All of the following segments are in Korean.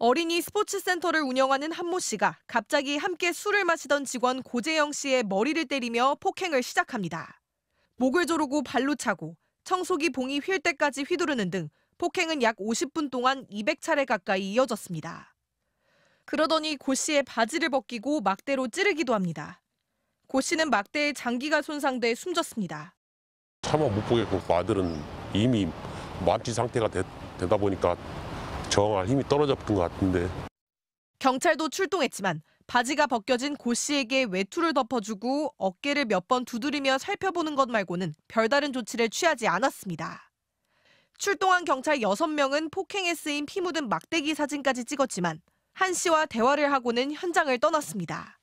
어린이 스포츠센터를 운영하는 한모 씨가 갑자기 함께 술을 마시던 직원 고재영 씨의 머리를 때리며 폭행을 시작합니다. 목을 조르고 발로 차고 청소기 봉이 휠 때까지 휘두르는 등 폭행은 약 50분 동안 200차례 가까이 이어졌습니다. 그러더니 고 씨의 바지를 벗기고 막대로 찌르기도 합니다. 고 씨는 막대에 장기가 손상돼 숨졌습니다. 차마 못 보겠고 아들은 이미 만취 상태가 되다 보니까 저항할 힘이 떨어졌던 것 같은데. 경찰도 출동했지만 바지가 벗겨진 고 씨에게 외투를 덮어주고 어깨를 몇 번 두드리며 살펴보는 것 말고는 별다른 조치를 취하지 않았습니다. 출동한 경찰 6명은 폭행에 쓰인 피 묻은 막대기 사진까지 찍었지만 한 씨와 대화를 하고는 현장을 떠났습니다.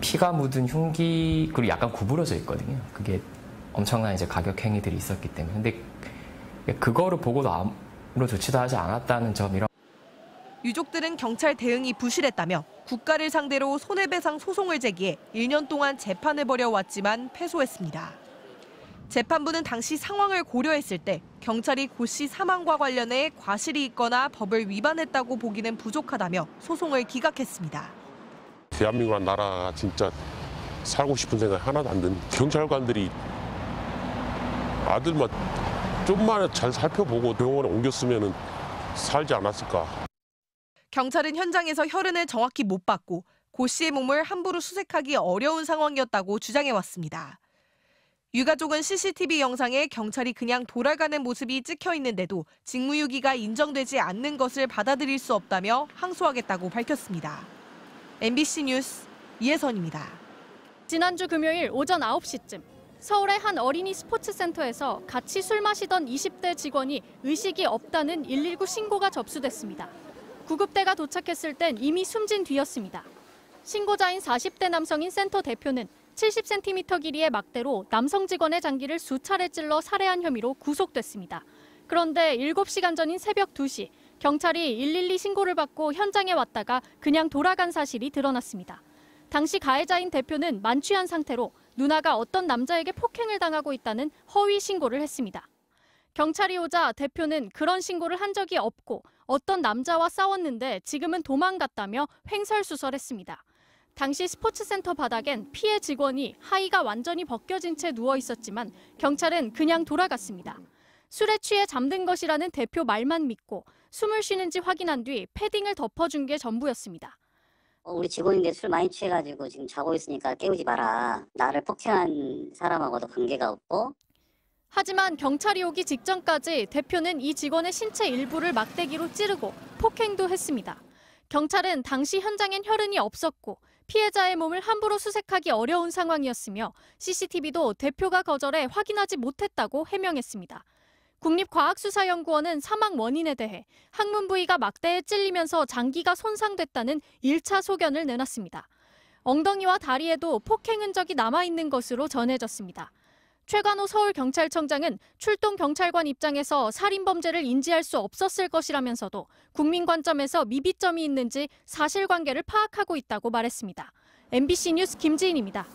피가 묻은 흉기 그리고 약간 구부러져 있거든요. 그게 엄청난 이제 가격 행위들이 있었기 때문에. 근데 그거를 보고도 아무런 조치도 하지 않았다는 점이랑. 유족들은 경찰 대응이 부실했다며 국가를 상대로 손해배상 소송을 제기해 1년 동안 재판을 벌여왔지만 패소했습니다. 재판부는 당시 상황을 고려했을 때 경찰이 고 씨 사망과 관련해 과실이 있거나 법을 위반했다고 보기는 부족하다며 소송을 기각했습니다. 대한민국 나라가 진짜 살고 싶은 생각이 하나도 안 드는 경찰관들이 아들만 좀만 잘 살펴보고 병원에 옮겼으면 살지 않았을까. 경찰은 현장에서 혈흔을 정확히 못 봤고 고 씨의 몸을 함부로 수색하기 어려운 상황이었다고 주장해왔습니다. 유가족은 CCTV 영상에 경찰이 그냥 돌아가는 모습이 찍혀 있는데도 직무유기가 인정되지 않는 것을 받아들일 수 없다며 항소하겠다고 밝혔습니다. MBC 뉴스 이혜선입니다. 지난주 금요일 오전 9시쯤 서울의 한 어린이 스포츠센터에서 같이 술 마시던 20대 직원이 의식이 없다는 119 신고가 접수됐습니다. 구급대가 도착했을 땐 이미 숨진 뒤였습니다. 신고자인 40대 남성인 센터 대표는 70cm 길이의 막대로 남성 직원의 장기를 수차례 찔러 살해한 혐의로 구속됐습니다. 그런데 7시간 전인 새벽 2시, 경찰이 112 신고를 받고 현장에 왔다가 그냥 돌아간 사실이 드러났습니다. 당시 가해자인 대표는 만취한 상태로 누나가 어떤 남자에게 폭행을 당하고 있다는 허위 신고를 했습니다. 경찰이 오자 대표는 그런 신고를 한 적이 없고 어떤 남자와 싸웠는데 지금은 도망갔다며 횡설수설했습니다. 당시 스포츠센터 바닥엔 피해 직원이 하의가 완전히 벗겨진 채 누워 있었지만 경찰은 그냥 돌아갔습니다. 술에 취해 잠든 것이라는 대표 말만 믿고 숨을 쉬는지 확인한 뒤 패딩을 덮어준 게 전부였습니다. 우리 직원인데 술 많이 취해가지고 지금 자고 있으니까 깨우지 마라. 나를 폭행한 사람하고도 관계가 없고. 하지만 경찰이 오기 직전까지 대표는 이 직원의 신체 일부를 막대기로 찌르고 폭행도 했습니다. 경찰은 당시 현장엔 혈흔이 없었고 피해자의 몸을 함부로 수색하기 어려운 상황이었으며 CCTV도 대표가 거절해 확인하지 못했다고 해명했습니다. 국립과학수사연구원은 사망 원인에 대해 항문 부위가 막대에 찔리면서 장기가 손상됐다는 1차 소견을 내놨습니다. 엉덩이와 다리에도 폭행 흔적이 남아있는 것으로 전해졌습니다. 최관호 서울경찰청장은 출동 경찰관 입장에서 살인범죄를 인지할 수 없었을 것이라면서도 국민 관점에서 미비점이 있는지 사실관계를 파악하고 있다고 말했습니다. MBC 뉴스 김지인입니다.